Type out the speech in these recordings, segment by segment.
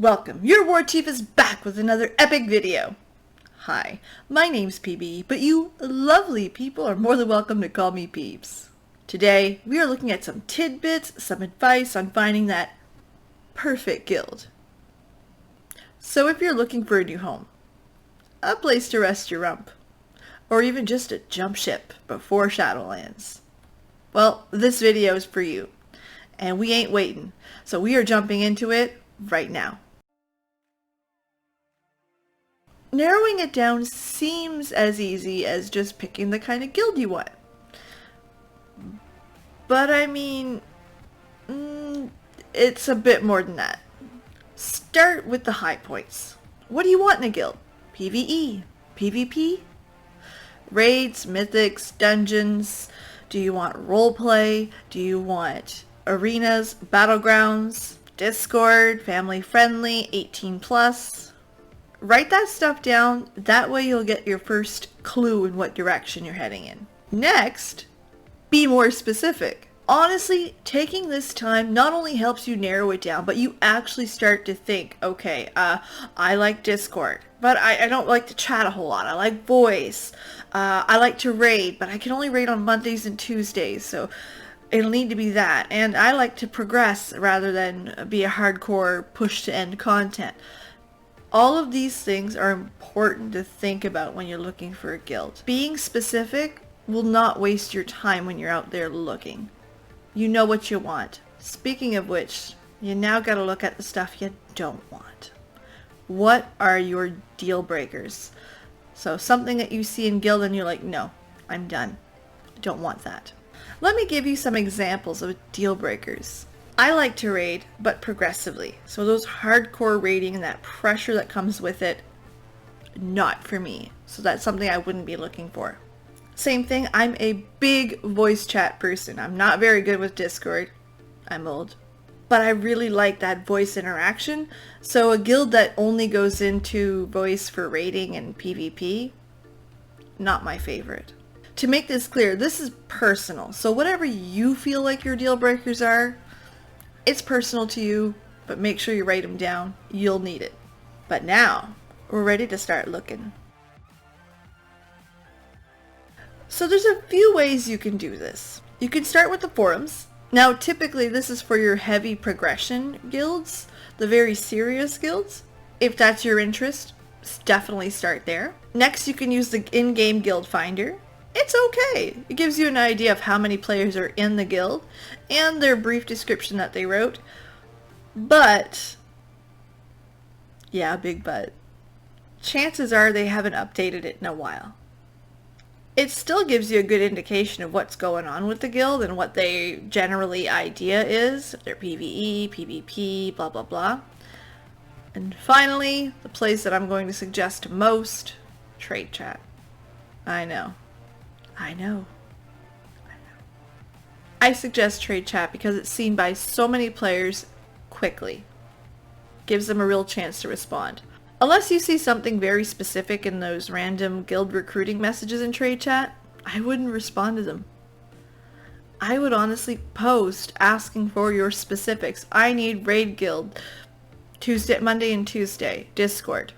Welcome, your war chief is back with another epic video. Hi, my name's PB, but you lovely people are more than welcome to call me Peeps. Today, we are looking at some tidbits, some advice on finding that perfect guild. So if you're looking for a new home, a place to rest your rump, or even just to jump ship before Shadowlands, well, this video is for you. And we ain't waiting, so we are jumping into it right now. Narrowing it down seems as easy as just picking the kind of guild you want. But I mean, it's a bit more than that. Start with the high points. What do you want in a guild? PvE? PvP? Raids, mythics, dungeons? Do you want roleplay? Do you want arenas, battlegrounds, Discord, family friendly, 18 plus? Write that stuff down, that way you'll get your first clue in what direction you're heading in. Next, be more specific. Honestly, taking this time not only helps you narrow it down, but you actually start to think, okay, I like Discord, but I don't like to chat a whole lot. I like voice. I like to raid, but I can only raid on Mondays and Tuesdays, so it'll need to be that. And I like to progress rather than be a hardcore push to end content. All of these things are important to think about when you're looking for a guild. Being specific will not waste your time when you're out there looking. You know what you want. Speaking of which, you now gotta look at the stuff you don't want. What are your deal breakers? So something that you see in guild and you're like, no, I'm done. I don't want that. Let me give you some examples of deal breakers. I like to raid, but progressively. So those hardcore raiding and that pressure that comes with it, not for me. So that's something I wouldn't be looking for. Same thing, I'm a big voice chat person. I'm not very good with Discord. I'm old. But I really like that voice interaction. So a guild that only goes into voice for raiding and PvP, not my favorite. To make this clear, this is personal. So whatever you feel like your deal breakers are, it's personal to you, but make sure you write them down. You'll need it. But now, we're ready to start looking. So there's a few ways you can do this. You can start with the forums. Now, typically this is for your heavy progression guilds, the very serious guilds. If that's your interest, definitely start there. Next, you can use the in-game guild finder. It's okay. It gives you an idea of how many players are in the guild and their brief description that they wrote. But, yeah, big but, chances are they haven't updated it in a while. It still gives you a good indication of what's going on with the guild and what they generally idea is, their PvE, PvP, blah blah blah. And finally, the place that I'm going to suggest most, trade chat. I know. I suggest trade chat because it's seen by so many players quickly. Gives them a real chance to respond. Unless you see something very specific in those random guild recruiting messages in trade chat, I wouldn't respond to them. I would honestly post asking for your specifics. I need raid guild Monday and Tuesday, Discord.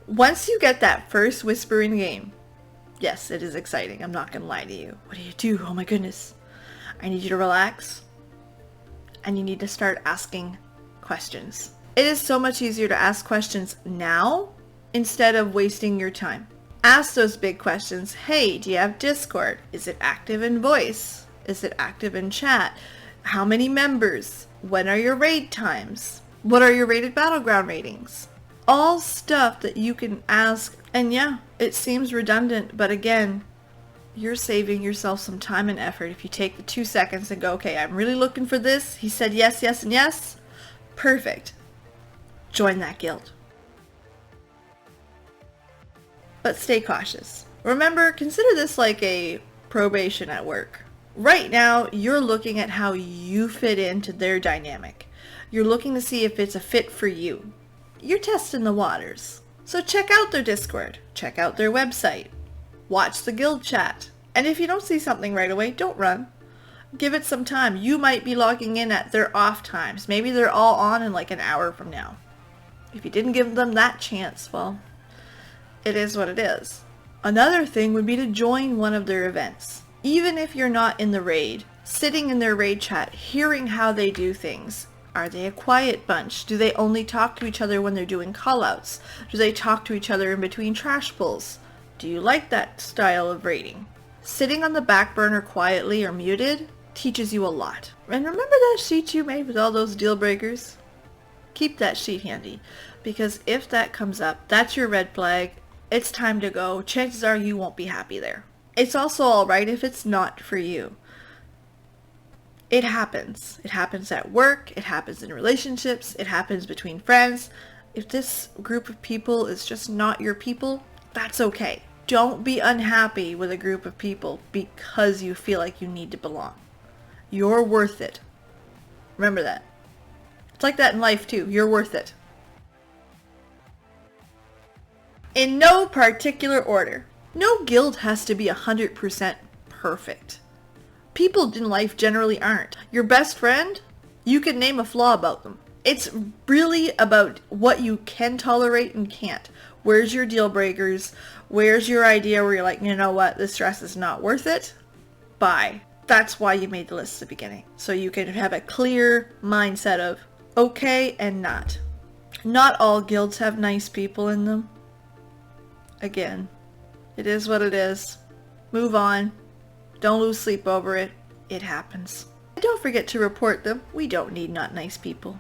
Once you get that first whisper in game, yes, it is exciting. I'm not going to lie to you. What do? Oh my goodness. I need you to relax. And you need to start asking questions. It is so much easier to ask questions now instead of wasting your time. Ask those big questions. Hey, do you have Discord? Is it active in voice? Is it active in chat? How many members? When are your raid times? What are your rated battleground ratings? All stuff that you can ask. And yeah, it seems redundant, but again, you're saving yourself some time and effort if you take the 2 seconds and go, okay, I'm really looking for this. He said yes, yes, and yes. Perfect. Join that guild. But stay cautious. Remember, consider this like a probation at work. Right now, you're looking at how you fit into their dynamic. You're looking to see if it's a fit for you. You're testing the waters. So check out their Discord, check out their website, watch the guild chat. And if you don't see something right away, don't run. Give it some time. You might be logging in at their off times. Maybe they're all on in like an hour from now. If you didn't give them that chance, well, it is what it is. Another thing would be to join one of their events. Even if you're not in the raid, sitting in their raid chat, hearing how they do things. Are they a quiet bunch? Do they only talk to each other when they're doing callouts? Do they talk to each other in between trash pulls? Do you like that style of raiding? Sitting on the back burner quietly or muted teaches you a lot. And remember that sheet you made with all those deal breakers? Keep that sheet handy, because if that comes up, that's your red flag. It's time to go. Chances are you won't be happy there. It's also alright if it's not for you. It happens. It happens at work, it happens in relationships, it happens between friends. If this group of people is just not your people, that's okay. Don't be unhappy with a group of people because you feel like you need to belong. You're worth it. Remember that. It's like that in life too. You're worth it. In no particular order. No guild has to be 100% perfect. People in life generally aren't. Your best friend, you can name a flaw about them. It's really about what you can tolerate and can't. Where's your deal breakers? Where's your idea where you're like, you know what, this stress is not worth it? Bye. That's why you made the list at the beginning. So you can have a clear mindset of okay and not. Not all guilds have nice people in them. Again, it is what it is. Move on. Don't lose sleep over it. It happens. And don't forget to report them. We don't need not nice people.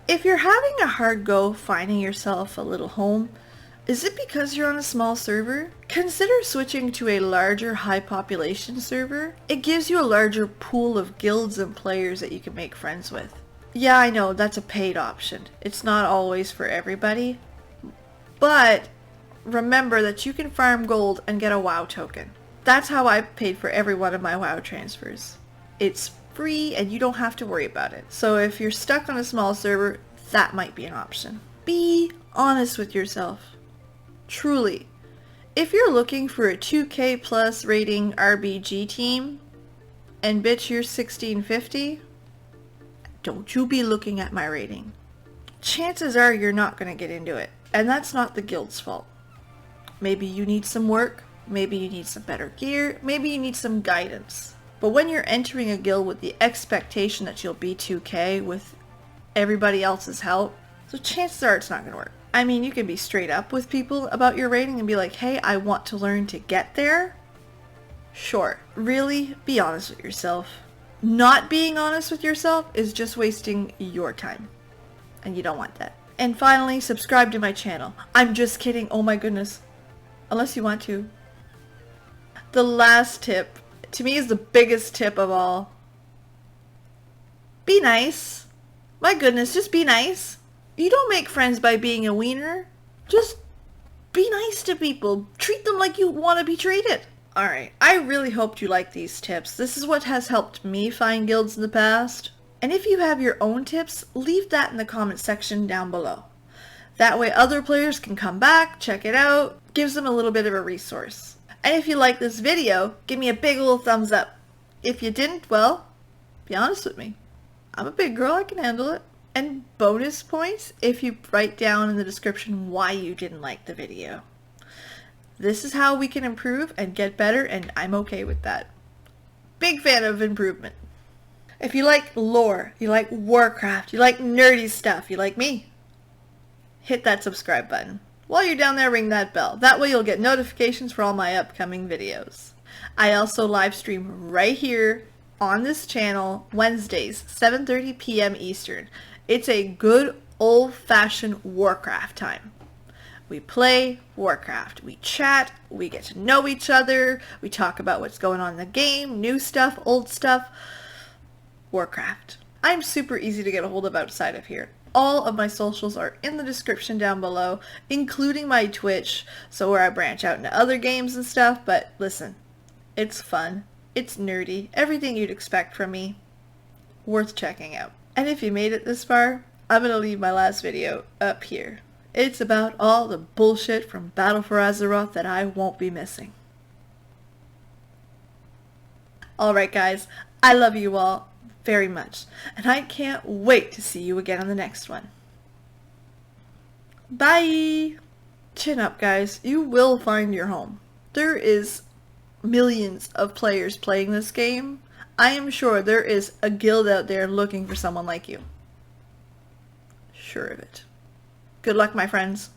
If you're having a hard go finding yourself a little home, is it because you're on a small server? Consider switching to a larger high population server. It gives you a larger pool of guilds and players that you can make friends with. Yeah, I know that's a paid option. It's not always for everybody. But remember that you can farm gold and get a WoW token. That's how I paid for every one of my WoW transfers. It's free and you don't have to worry about it. So if you're stuck on a small server, that might be an option. Be honest with yourself. Truly. If you're looking for a 2K plus rating RBG team, and bitch you're 1650, don't you be looking at my rating. Chances are you're not going to get into it. And that's not the guild's fault. Maybe you need some work. Maybe you need some better gear. Maybe you need some guidance. But when you're entering a guild with the expectation that you'll be 2K with everybody else's help, so chances are it's not going to work. I mean, you can be straight up with people about your rating and be like, hey, I want to learn to get there. Sure. Really, be honest with yourself. Not being honest with yourself is just wasting your time. And you don't want that. And finally, subscribe to my channel. I'm just kidding. Oh my goodness. Unless you want to. The last tip, to me, is the biggest tip of all. Be nice. My goodness, just be nice. You don't make friends by being a wiener. Just be nice to people. Treat them like you want to be treated. Alright, I really hoped you liked these tips. This is what has helped me find guilds in the past. And if you have your own tips, leave that in the comment section down below. That way other players can come back, check it out, gives them a little bit of a resource. And if you like this video, give me a big old thumbs up. If you didn't, well, be honest with me. I'm a big girl, I can handle it. And bonus points if you write down in the description why you didn't like the video. This is how we can improve and get better, and I'm okay with that. Big fan of improvement. If you like lore, you like Warcraft, you like nerdy stuff, you like me, hit that subscribe button. While you're down there, ring that bell. That way you'll get notifications for all my upcoming videos. I also live stream right here on this channel Wednesdays, 7:30 p.m. Eastern. It's a good old-fashioned Warcraft time. We play Warcraft, we chat, we get to know each other, we talk about what's going on in the game, new stuff, old stuff. Warcraft. I'm super easy to get a hold of outside of here. All of my socials are in the description down below, including my Twitch, so where I branch out into other games and stuff, but listen, it's fun, it's nerdy, everything you'd expect from me. Worth checking out. And if you made it this far, I'm going to leave my last video up here. It's about all the bullshit from Battle for Azeroth that I won't be missing. Alright guys, I love you all very much, and I can't wait to see you again on the next one. Bye! Chin up, guys. You will find your home. There is millions of players playing this game. I am sure there is a guild out there looking for someone like you. Sure of it. Good luck, my friends.